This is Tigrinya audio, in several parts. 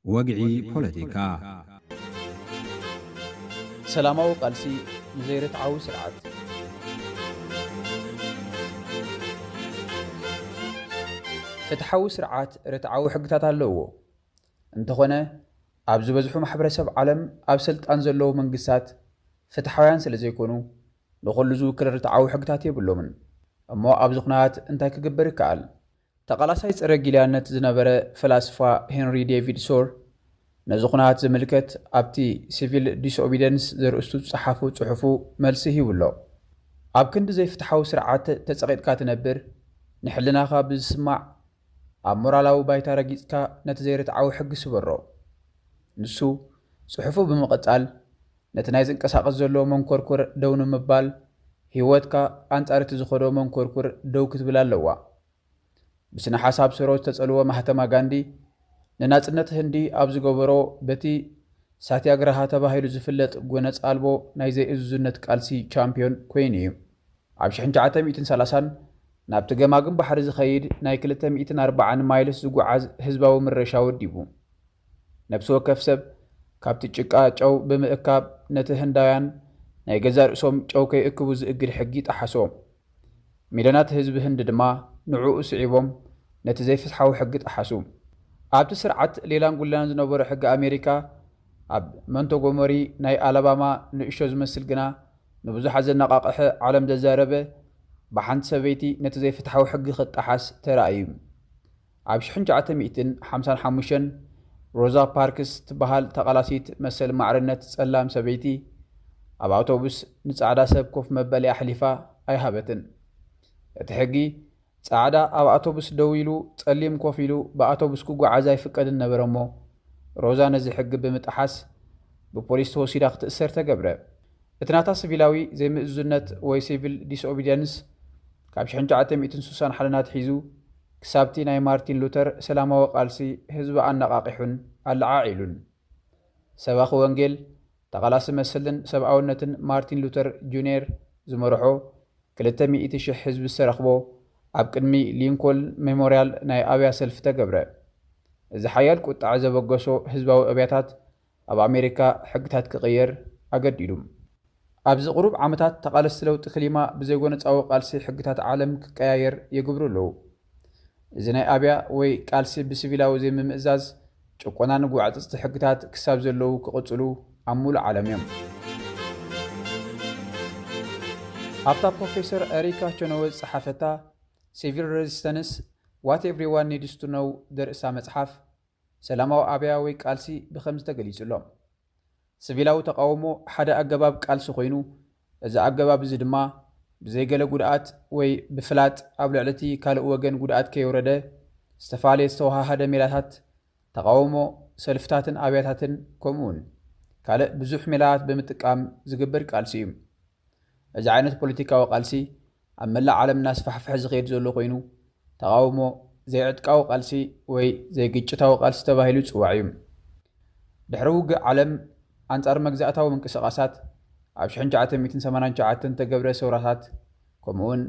وقعي بوليتيكا سلاماو قالسي نزيرت عاو سرعات فتحاو سرعات رتعاو حقتات اللو انتخونه أبز بزحو محبرسب عالم أبسلت أنزلو من قصات فتحويان سلزيكونو نقول زو كل رتعاو حقتات يبلومن أما أبزقنات انتاك قبر كال تقالاسايت رجليانات زنبرة فلاسفة هنري ديفيد سور نزقنات زملكت أبتي سيفيل ديسوبيدنس زرقستو صحفو صحفو ملسه يولو أب كند زي فتحاو سرعات تسقيت كاتنبر نحلناها بزسمع أب مورالاو بايتا رجيتكا نتزيرت عاو حق سبرو نسو صحفو بمقتال نتنايزن كساقز زلو منكوركور دون مبال هيوتكا أنت أرت زخدو منكوركور دو كتبلا لوا بسنا حساب سروج تسألوا مهتما غاندي نناصنت هندي أبز غبرو بتي ساتياغراها تباهيلو زفلت غونص ألبو نايزي إزوزنت قالسي چامبيون كوينيو عب شحنجعته 130 ناب تجماغم بحر زخيد ناي 240 مايلس زغعاز حزباو مرشاو ديبو نفسو كفسب كابتي ጭቃ ጨው بمእካብ ነቲ ህንዳውያን ናይ ገዛ ርእሶም ጨው ከይእክቡ ዝእግድ ሕጊ ጣሓሶም ሚልዮናት ህዝቢ ህንዲ ድማ ንዕኡ ስዒቦም ነቲ ዘይፍትሓዊ ሕጊ ጣሓሱ ኣብቲ ስርዓት ሌላን ጉላን ዝነበሩ ሕጊ ኣሜሪካ ኣብ መንቶጎመሪ ናይ ኣላባማ ንእሾ ዝመስል ግና ንብዙሓት ዘነቃቅሐ ዓለም ዘዛረበ ብሓንቲ ሰበይቲ ነቲ ዘይፍትሓዊ ሕጊ ክጣሓስ ተራእዩ ኣብ 1955 ሮዛ ፓርክስ ትበሃል ተቃላሲት መሰል ማዕርነት ጸላም ሰበይቲ ኣብ ኣውቶቡስ ንጻዕዳ ሰብ ኮፍ መበሊ ኣሕሊፋ ኣይሃበትን እቲ ሕጊ ጻዕዳ ኣብ ኣውቶቡስ ደው ኢሉ ጸሊም ኮፍ ኢሉ ብኣውቶቡስ ክጓዓዝ ኣይፍቀድን ነበረ እሞ ሮዛ ነዚ ሕጊ ብምጥሓስ ብፖሊስ ተወሲዳ ክትእሰር ተገብረ እቲ ናታ ሲቪላዊ ዘይምእዙዝነት ወይ ሲቪል ዲስኦቢዲየንስ ካብ 1961 ናትሒዙ كسابتي ناي مارتين لوتر سلامة وقالسي حزب أنقاقحن العائلون سباخ وانجيل تقلاس مسلن سبعونتن مارتين لوتر جونير زمرحو كلتمي إتشح حزب السرخبو عبقدمي لينكول ميموريال ناي أبيا سلف تقبره إذا حيال كنت عزب وقصو حزبو أبياتات أب أمريكا حقتات كغير أقديلوم أبز غروب عامتات تقالس لو تخليما بزيقونة أو قالسي حقتات عالم كقياير يقبرو له زناي أبيا وي قالسي بسيفيلاو زي ممئزاز ጭቆና ንጉዓጽጽቲ ሕግታት ክሳብ ዘለዉ ክቕጽሉ ኣሙሉ ዓለም እዮም ኣብታ ፕሮፌሰር ኤሪካ ቸኖወዝ ጸሓፈታ ሲቪል ሬዚስተንስ ዋት ኤቭሪዋን ኒድስ ቱ ኖው ደርእሳ መጽሓፍ ሰላማዊ ኣብያ ወይ ቃልሲ ብኸምዚ ተገሊጹሎም ሲቪላዊ ተቃውሞ ሓደ ኣገባብ ቃልሲ ኮይኑ እዚ ኣገባብ እዚ ድማ ብዘይገለ ጉድኣት ወይ ብፍላጥ ኣብ ልዕልቲ ካልእ ወገን ጉድኣት ከይወረደ ዝተፋለየ ዝተዋሃሃደ ሜላታት ተቃውሞ ሰልፍታትን ኣብያታትን ከምኡውን ካልእ ብዙሕ ሜላታት ብምጥቃም ዝግበር ቃልሲ እዩ እዚ ዓይነት ፖለቲካዊ ቃልሲ ኣብ መላእ ዓለም እናስፋሕፍሐ ዝኸይድ ዘሎ ኮይኑ ተቃውሞ ዘይዕጥቃዊ ቃልሲ ወይ ዘይግጭታዊ ቃልሲ ተባሂሉ ይጽዋዕ እዩ ድሕሪ ውግእ ዓለም ኣንጻር መግዛእታዊ ምንቅስቓሳት ኣብ 1989 ተገብረ ሰውራታት ከምኡውን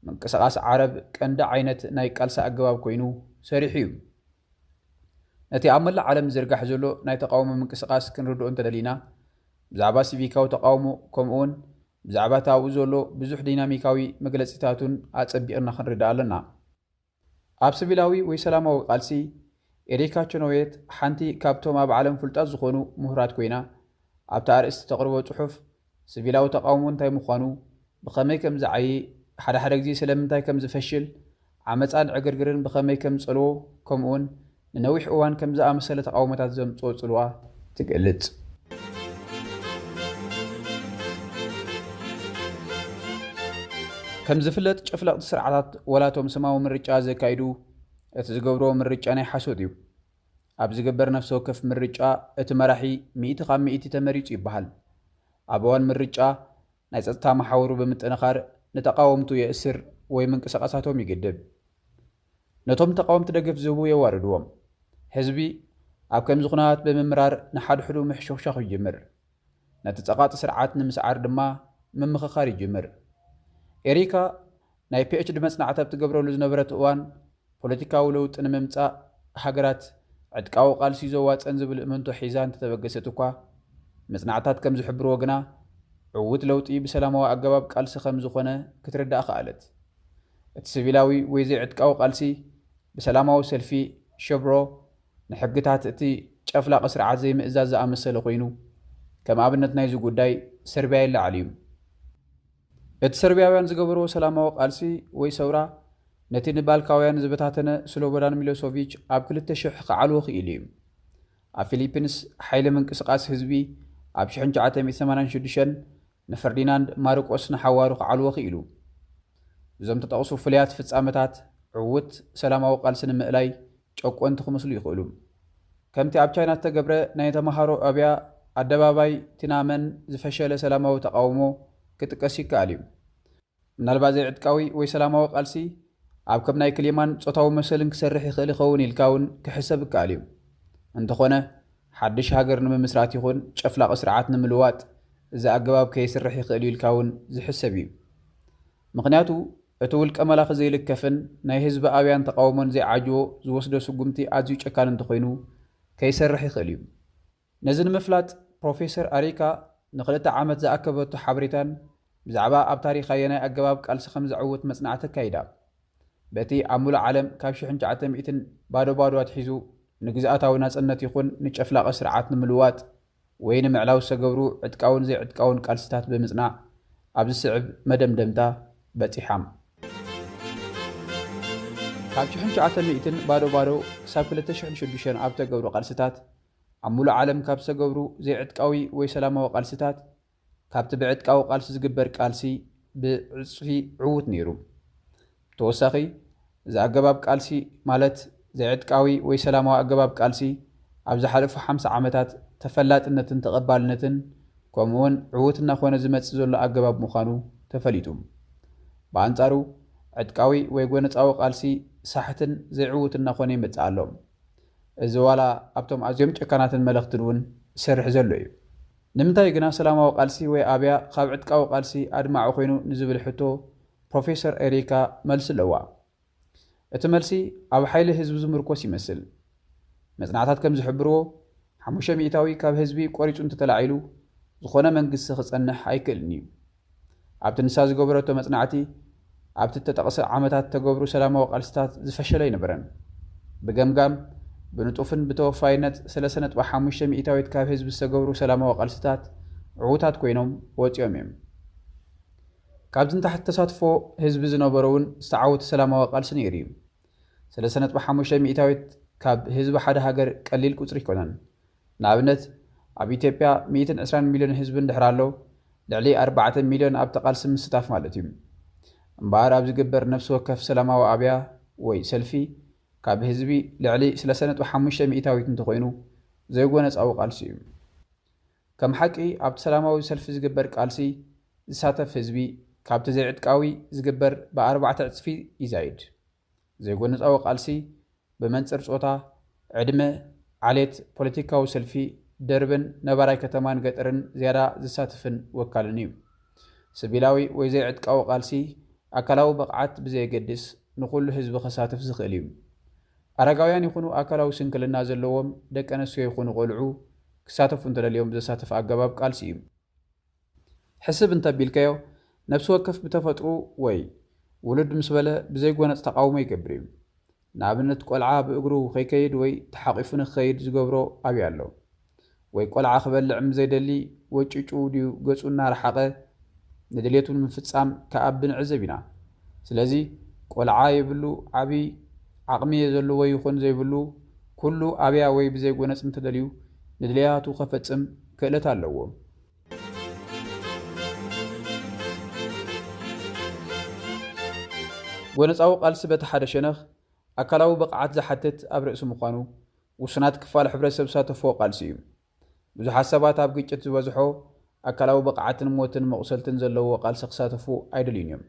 ምንቅስቓስ ዓረብ ቀንዲ ዓይነት ናይ ቃልሲ ኣገባብ ኮይኑ ሰሪሑ እዩ ነቲ ኣብ መላእ ዓለም ዝርጋሕ ዘሎ ናይ ተቃውሞ ምንቅስቓስ ክንርድኦ እንተደሊና ብዛዕባ ሲቪካዊ ተቃውሞ ከምኡውን ብዛዕባ ታብኡ ዘሎ ብዙሕ ዲናሚካዊ መግለፂታቱን ኣጸቢቕና ክንርዳእ ኣለና ኣብ ሲቪላዊ ወይ ሰላማዊ ቃልሲ ኤሪካ ቸኖዌት ሓንቲ ካብቶም ኣብ ዓለም ፍልጣት ዝኾኑ ምሁራት ኮይና ኣብታ ኣርእስቲ ተቕርቦ ጽሑፍ ሲቪላዊ ተቃውሞ እንታይ ምዃኑ ብኸመይ ከም ዝዓይ ሓደ ግዜ ስለምንታይ ከም ዝፈሽል ዓመፃን ዕግርግርን ብኸመይ ከም ዝጸልዎ ከምኡውን ንነዊሕ እዋን ከም ዝኣመሰለ ተቃውሞታት ዘምጽኦ ጽልዋ ትገልጽ ከም ዝፍለጥ ጭፍለቕቲ ስርዓታት ወላቶም ሰማዊ ምርጫ ዘካይዱ እቲ ዝገብሮ ምርጫ ናይ ሓሶት እዩ ኣብ ዝግበር ነፍሲ ወከፍ ምርጫ እቲ መራሒ 100 ካብ 100 ተመሪጹ ይበሃል ኣብ እዋን ምርጫ ናይ ጸጥታ መሓወሩ ብምጥንኻር ንተቃወምቱ የእስር ወይ ምንቅስቓሳቶም ይገድብ ነቶም ተቃወምቲ ደገፍ ዝህቡ የዋርድዎም ህዝቢ ኣብ ከምዚ ኩነታት ብምምራር ንሓድሕዱ ምሕሾክሻኽ ይጅምር ነቲ ጸቓጢ ስርዓት ንምስዓር ድማ ምምኽኻር ይጅምር ኤሪካ ናይ ፒኤችዲ መጽናዕቲ ኣብ ትገብረሉ ዝነበረት እዋን ፖለቲካዊ ለውጢ ንምምጻእ ሃገራት ዕጥቃዊ ቃልሲ ዘዋፀን ዝብል እመንቶ ሒዛ እንተተበገሰት እኳ መጽናዕታት ከም ዝሕብርዎ ግና ዕውት ለውጢ ብሰላማዊ ኣገባብ ቃልሲ ከም ዝኾነ ክትርዳእ ከኣለት። እቲ ሲቪላዊ ወይ ዘይዕጥቃዊ ቃልሲ ብሰላማዊ ሰልፊ ሸብሮ ንሕግታት እቲ ጨፍላቕ ስርዓት ዘይምእዛዝ ዝኣመሰለ ኮይኑ ከም ኣብነት ናይዚ ጉዳይ ሰርቢያ ይለዓል እዩ። እቲ ሰርቢያውያን ዝገበርዎ ሰላማዊ ቃልሲ ወይ ሰውራ ነቲ ንባልካውያን ዝበታተነ ስሎቦዳን ሚሎሶቪች ኣብ 2000 ክዓልዎ ክኢሉ እዩ። ኣብ ፊሊፒንስ ሓይሊ ምንቅስቓስ ህዝቢ ኣብ 1986 ንፈርዲናንድ ማርቆስ ንሓዋሩ ክዓልዎ ክኢሉ። እዞም ተጠቕሱ ፍልያት ፍጻመታት ዕውት ሰላማዊ ቃልሲ ንምእላይ ጨቆንቲ ክመስሉ ይኽእሉ። ከምቲ ኣብ ቻይና ዝተገብረ ናይ ተምሃሮ ኣብያ ኣደባባይ ቲናመን ዝፈሸለ ሰላማዊ ተቃውሞ ክጥቀስ ይከኣል እዩ። ምናልባት ዘይዕጥቃዊ ወይ ሰላማዊ ቃልሲ ኣብ ከም ናይ ክሊማን ጾታዊ መሰልን ክሰርሕ ይኽእል ይኸውን ኢልካ እውን ክሕሰብ ይከኣል እዩ። እንተኾነ ሓድሽ ሃገር ንምምስራት ይኹን ጨፍላቕ ስርዓት ንምልዋጥ እዚ ኣገባብ ከይስርሕ ይኽእል ኢልካ እውን ዝሕሰብ እዩ። ምክንያቱ እቲ ውልቀ መላኺ ዘይልከፍን ናይ ህዝቢ ኣብያን ተቃውሞን ዘይዓጅቦ ዝወስዶ ስጉምቲ ኣዝዩ ጨካን እንተኮይኑ ከይሰርሕ ይኽእል እዩ። ነዚ ንምፍላጥ ፕሮፌሰር ኣሪካ ን2 ዓመት ዝኣከበቶ ሓበሬታን ብዛዕባ ኣብ ታሪክ ኣየናይ ኣገባብ ቃልሲ ከም ዘዕውት መጽናዕቲ ኣካይዳ በቲ ኣብ ሙሉእ ዓለም ካብ 1900 ባዶ ኣትሒዙ ንግዝኣታዊ ናጽነት ይኹን ንጨፍላቐ ስርዓት ንምልዋጥ ወይ ንምዕላው ዝተገብሩ ዕጥቃውን ዘይዕጥቃውን ቃልስታት ብምጽናዕ ኣብ ዝስዕብ መደምደምታ በፂሓም። ካብ 1900 ባዶ ክሳብ 2006 ኣብ ተገብሩ ቃልስታት ኣብ ሙሉእ ዓለም ካብ ዝተገብሩ ዘይዕጥቃዊ ወይ ሰላማዊ ቃልስታት ካብቲ ብዕጥቃዊ ቃልሲ ዝግበር ቃልሲ ብዕፅፊ ዕውት ነይሩ። ብተወሳኺ እዚ ኣገባብ ቃልሲ ማለት ዘይዕጥቃዊ ወይ ሰላማዊ ኣገባብ ቃልሲ ኣብ ዝሓለፉ 50 ዓመታት ተፈላጥነትን ተቐባልነትን ከምኡውን ዕውት እናኾነ ዝመጽእ ዘሎ ኣገባብ ምዃኑ ተፈሊጡ። ብኣንጻሩ ዕጥቃዊ ወይ ጎነፃዊ ቃልሲ ሳሕትን ዘይዕውት እናኾነ ይመጽእ ኣሎ። እዚ ዋላ ኣብቶም ኣዝዮም ጨካናትን መልእኽትን እውን ዝሰርሕ ዘሎ እዩ። ንምንታይ ግና ሰላማዊ ቃልሲ ወይ ኣብያ ካብ ዕጥቃዊ ቃልሲ ኣድማዑ ኮይኑ ንዝብል ሕቶ ፕሮፌሰር ኤሪካ መልሲ ኣለዋ። እቲ መልሲ ኣብ ሓይሊ ህዝቢ ዝምርኮስ ይመስል። መጽናዕታት ከም ዝሕብርዎ 500 ካብ ህዝቢ ቆሪጹ እንተተላዒሉ ዝኾነ መንግስቲ ክጸንሕ ኣይክእልን እዩ። ኣብቲ ንሳ ዝገበረቶ መጽናዕቲ ኣብቲ ተጠቕሰ ዓመታት ተገብሩ ሰላማዊ ቃልስታት ዝፈሸለ ይነበረን። ብገምጋም ብንጡፍን ብተወፋይነት 3.5 ካብ ህዝቢ ዝተገብሩ ሰላማዊ ቃልስታት ዕዉታት ኮይኖም ወፂኦም እዮም። ካብዚ ንታሕቲ ተሳትፎ ህዝቢ ዝነበረውን ዝተዓወተ ሰላማዊ ቃልሲ ነይሩ እዩ። 3.5 ካብ ህዝቢ ሓደ ሃገር ቀሊል ቁፅሪ ይኮነን። ንኣብነት ኣብ ኢትዮጵያ 120 ሚልዮን ህዝቢ እንድሕር ኣሎ ልዕሊ 4 ሚልዮን ኣብ ተቃልሲ ምስታፍ ማለት እዩ። እምበኣር ኣብ ዝግበር ነፍሲ ወከፍ ሰላማዊ ኣብያ ወይ ሰልፊ ካብ ህዝቢ ልዕሊ 3.5 እንተኮይኑ ዘይጎነፃዊ ቃልሲ እዩ። ከም ሓቂ ኣብቲ ሰላማዊ ሰልፊ ዝግበር ቃልሲ ዝሳተፍ ህዝቢ ካብቲ ዘይዕጥቃዊ ዝግበር ብ4 እጥፊ ይዛይድ። ዘይጎነፃዊ ቃልሲ ብመንፅር ጾታ፣ ዕድመ፣ ዓሌት፣ ፖለቲካዊ ሰልፊ፣ ደርብን ነባራይ ከተማን ገጠርን ዝያዳ ዝሳተፍን ወካልን እዩ። ሲቪላዊ ወይ ዘይዕጥቃዊ ቃልሲ ኣካላዊ ብቕዓት ብዘየገድስ ንኩሉ ህዝቢ ከሳትፍ ዝኽእል እዩ። ኣረጋውያን ይኹኑ ኣካላዊ ስንክልና ዘለዎም ደቂ ኣንስትዮ ይኹኑ ቆልዑ ክሳተፉ እንተደልዮም ዘሳተፍ ኣገባብ ቃልሲ እዩ። ሕስብ እንተቢልከዮ ነፍሲ ወከፍ ብተፈጥሩ ወይ ውሉድ ምስ በለ ብዘይጎነፅ ተቃውሞ ይገብር እዩ። ንኣብነት ቆልዓ ብእግሩ ከይከይድ ወይ ተሓቂፉ ንክኸይድ ዝገብሮ ኣብያ ኣሎ። ወይ ቆልዓ ክበልዕ ምዘይደሊ ወጭጩ ድዩ ገጹ እናረሓቐ ንድሌቱ ንምፍጻም ከኣቢ ንዕዘብ ኢና። ስለዚ ቆልዓ የብሉ ዓብይ ዓቕሚ ዘለዎ ይኹን ዘይብሉ ኩሉ ኣብያ ወይ ብዘይጎነፅ እንተደልዩ ንድልያቱ ከፈጽም ክእለት ኣለዎ። ጎነፃዊ ቃልሲ በቲ ሓደ ሸነኽ ኣካላዊ ብቕዓት ዝሓትት ኣብ ርእሲ ምዃኑ ውሱናት ክፋል ሕብረተሰብ ዝሳተፍዎ ቃልሲ እዩ። ብዙሓት ሰባት ኣብ ግጭት ዝበዝሖ ኣካላዊ ብቕዓትን ሞትን መቑሰልትን ዘለዎ ቃልሲ ክሳተፉ ኣይደልዩን እዮም።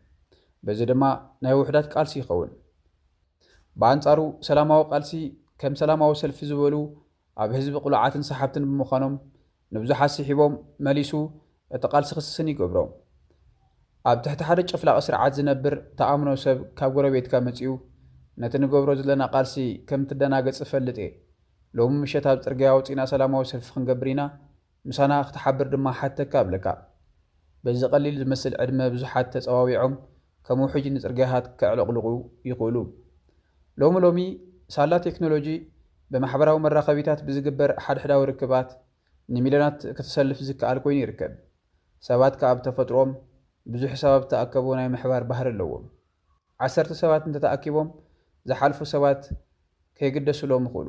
በዚ ድማ ናይ ውሕዳት ቃልሲ ይኸውን። ብኣንጻሩ ሰላማዊ ቃልሲ ከም ሰላማዊ ሰልፊ ዝበሉ ኣብ ህዝቢ ቁልዓትን ሰሓብትን ብምዃኖም ንብዙሓት ስሒቦም መሊሱ እቲ ቃልሲ ክስስን ይገብሮም። ኣብ ትሕቲ ሓደ ጨፍላቕ ስርዓት ዝነብር ተኣምኖ ሰብ ካብ ጎረቤትካ መፂኡ ነቲ ንገብሮ ዘለና ቃልሲ ከም ትደናገጽ ፈልጥ እየ ሎሚ ምሸት ኣብ ጽርግያ ወፂና ሰላማዊ ሰልፊ ክንገብር ኢና ምሳና ክትሓብር ድማ ሓተካ ኣብለካ በዚ ቀሊል ዝመስል ዕድመ ብዙሓት ተጸዋዊዖም ከም ውሕጅ ንጽርግያታት ክዕለቕልቑ ይኽእሉ ሎሚ ሳላ ቴክኖሎጂ በማሕበራዊ መራኸቢታት ብዝግበር ሓድሕዳዊ ርክባት ንሚልዮናት ክትሰልፍ ዝከኣል ኮይኑ ይርከብ ሰባት ካብ ተፈጥሮም ብዙሕ ሰባት ተኣከቡ ናይ ምሕባር ባህሪ ኣለዎም 10 ሰባት እንተተኣኪቦም ዝሓልፉ ሰባት ከይግደሱሎም ይኽእሉ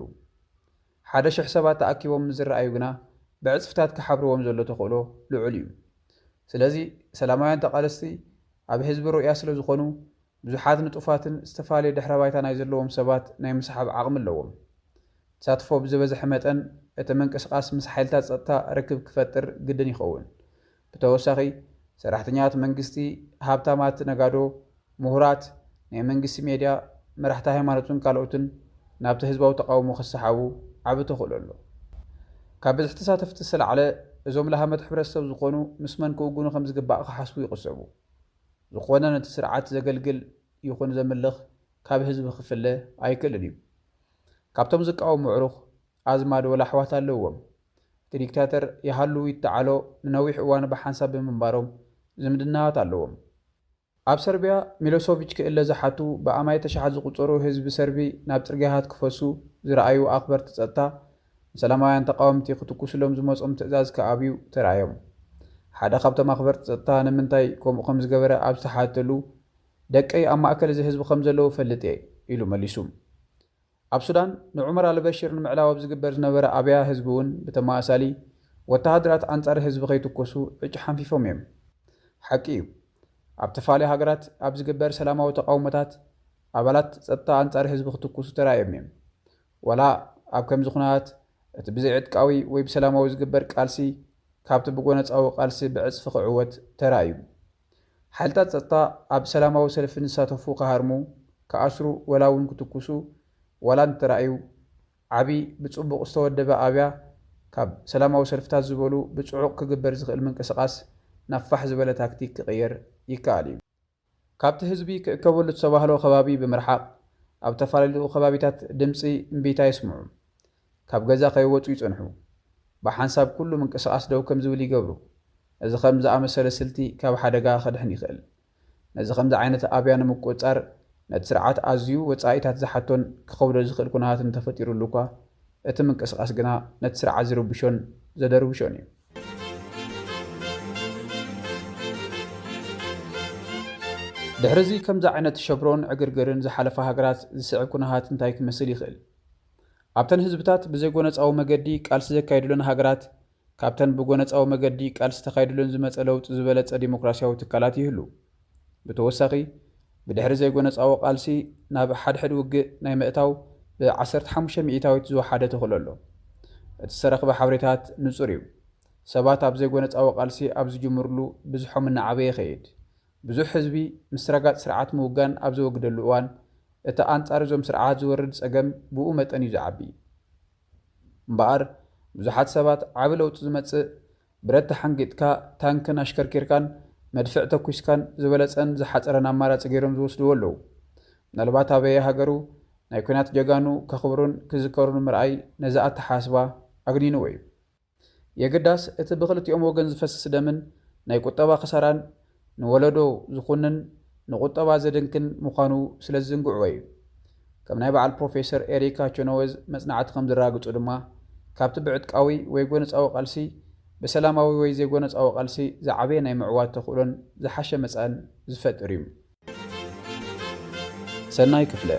1,000 ሰባት ተኣኪቦም ዝረኣዩ ግና ብዕጽፍታት ክሓብርዎም ዘሎ ተኽእሎ ልዑል እዩ ስለዚ ሰላማውያን ተቓለስቲ ኣብ ህዝቢ ሩእያ ስለ ዝኾኑ ብዙሓት ንጡፋትን ዝተፈላለየ ድሕረ ባይታ ናይ ዘለዎም ሰባት ናይ ምስሓብ ዓቕሚ ኣለዎም ተሳትፎ ብዝበዝሐ መጠን እቲ ምንቅስቓስ ምስ ሓይልታት ጸጥታ ርክብ ክፈጥር ግድን ይኸውን ብተወሳኺ ሰራሕተኛታት መንግስቲ ሃብታማት ነጋዶ ምሁራት ናይ መንግስቲ ሜድያ መራሕቲ ሃይማኖትን ካልኦትን ናብቲ ህዝባዊ ተቃውሞ ክሰሓቡ ዓብ ተኽእሎ ኣሎ ካብ ብዝሕ ተሳተፍቲ ዝለዓለ እዞም ላሃመት ሕብረተሰብ ዝኾኑ ምስ መን ክውግኑ ከም ዝግባእ ክሓስቡ ይቕሰቡ ዝኾነ ነቲ ስርዓት ዘገልግል ይኹን ዘምልኽ ካብ ህዝቢ ክፍለ ኣይክእልን እዩ ካብቶም ዝቃወሙ ምዕሩኽ ኣዝማድ ወላ ኣሕዋት ኣለዎም እቲ ዲክታተር ይሃሉ ይተዓሎ ንነዊሕ እዋን ብሓንሳብ ብምንባሮም ዝምድናታት ኣለዎም ኣብ ሰርቢያ ሚሎሶቪች ክእለ ዝሓቱ ብኣማይ ተሸሓት ዝቁፀሩ ህዝቢ ሰርቢ ናብ ጽርግያታት ክፈሱ ዝረኣዩ ኣኽበርቲ ጸጥታ ንሰላማውያን ተቃወምቲ ክትኩስሎም ዝመፆም ትእዛዝ ከኣብዩ ተረኣዮም ሓደ ካብቶም ኣኽበርቲ ጸጥታ ንምንታይ ከምኡ ከም ዝገበረ ኣብ ዝተሓተሉ ደቀይ ኣብ ማእከል እዚ ህዝቢ ከም ዘለዉ ፈልጥ እየ ኢሉ መሊሱ ኣብ ሱዳን ንዑመር ኣልበሽር ንምዕላው ኣብ ዝግበር ዝነበረ ኣብያ ህዝቢ እውን ብተመሳሳሊ ወተሃደራት ኣንጻር ህዝቢ ከይትኮሱ ዕጭ ሓንፊፎም እዮም ሓቂ እዩ ኣብ ተፋልዩ ሃገራት ኣብ ዝግበር ሰላማዊ ተቃውሞታት ኣባላት ጸጥታ ኣንጻር ህዝቢ ክትኩሱ ተራእዮም እዮም ወላ ኣብ ከምዚ ኩነታት እቲ ብዘይ ዕጥቃዊ ወይ ብሰላማዊ ዝግበር ቃልሲ ካብቲ ብጎነፃዊ ቃልሲ ብዕፅፊ ክዕወት ተራእዩ ሓይልታት ጸጥታ ኣብ ሰላማዊ ሰልፊ ንሳተፉ ክሃርሙ ክኣስሩ ወላ እውን ክትኩሱ ወላ እንተራእዩ ዓቢ ብጽቡቕ ዝተወደበ ኣብያ ካብ ሰላማዊ ሰልፍታት ዝበሉ ብጽዑቕ ክግበር ዝኽእል ምንቅስቓስ ናብ ፋሕ ዝበለ ታክቲክ ክቕየር ይከኣል እዩ ካብቲ ህዝቢ ክእከበሉ ዝተባህሎ ከባቢ ብምርሓቕ ኣብ ተፈላለዩ ከባቢታት ድምፂ እምቢታ ይስምዑ ካብ ገዛ ከይወፁ ይጸንሑ ብሓንሳብ ኩሉ ምንቅስቓስ ደው ከም ዝብል ይገብሩ እዚ ከም ዝኣመሰለ ስልቲ ካብ ሓደጋ ከድሕን ይኽእል ነዚ ከምዚ ዓይነት ኣብያ ንምቁፅጻር ነቲ ስርዓት ኣዝዩ ወጻኢታት ዝሓቶን ክኸብዶ ዝኽእል ኩነታት እንተፈጢሩሉ እኳ እቲ ምንቅስቓስ ግና ነቲ ስርዓት ዝርብሾን ዘደርብሾን እዩ ድሕሪዚ ከምዚ ዓይነት ሸብሮን ዕግርግርን ዝሓለፈ ሃገራት ዝስዕብ ኩነታት እንታይ ክመስል ይኽእል ኣብተን ህዝብታት ብዘይጎነፃዊ መገዲ ቃልሲ ዘካይድሉን ሃገራት ካብተን ብጎነፃዊ መገዲ ቃልሲ ተካይድሉን ዝመፀ ለውጢ ዝበለፀ ዲሞክራሲያዊ ትካላት ይህሉ ብተወሳኺ ብድሕሪ ዘይጎነፃዊ ቃልሲ ናብ ሓድሕድ ውግእ ናይ ምእታው ብ15 ሚእታዊት ዝወሓደ ተኽእሎ ኣሎ እቲ ዝተረኽበ ሓበሬታት ንጹር እዩ ሰባት ኣብ ዘይጎነፃዊ ቃልሲ ኣብ ዝጅምርሉ ብዙሖም እናዓበየ ይኸይድ ብዙሕ ህዝቢ ምስ ረጋፅ ስርዓት ምውጋን ኣብ ዝወግደሉ እዋን እቲ ኣንጻር እዞም ስርዓት ዝወርድ ፀገም ብኡ መጠን እዩ ዝዓቢ እምበኣር ብዙሓት ሰባት ዓብ ለውጢ ዝመጽእ ብረት ተሓንጊጥካ ታንክን ኣሽከርኪርካን መድፍዕ ተኩስካን ዝበለፀን ዝሓፀረን ኣማራፂ ገይሮም ዝወስድዎ ኣለዉ ምናልባት ኣበየ ሃገሩ ናይ ኩናት ጀጋኑ ከኽብሩን ክዝከሩን ምርኣይ ነዚ ኣተሓስባ ኣግኒንዎ እዩ የግዳስ እቲ ብክልቲኦም ወገን ዝፈስስ ደምን ናይ ቁጠባ ክሳራን ንወለዶ ዝኹንን ንቁጠባ ዘድንክን ምዃኑ ስለ ዝዝንግዕዎ እዩ ከም ናይ በዓል ፕሮፌሰር ኤሪካ ቾኖወዝ መጽናዕቲ ከም ዝራግፁ ድማ ካብቲ ብዕጥቃዊ ወይ ጎነፃዊ ቃልሲ ብሰላማዊ ወይ ዘይጎነፃዊ ቃልሲ ዝዓበየ ናይ ምዕዋት ተኽእሎን ዝሓሸ መፃን ዝፈጥር እዩ ሰናይ ክፍለ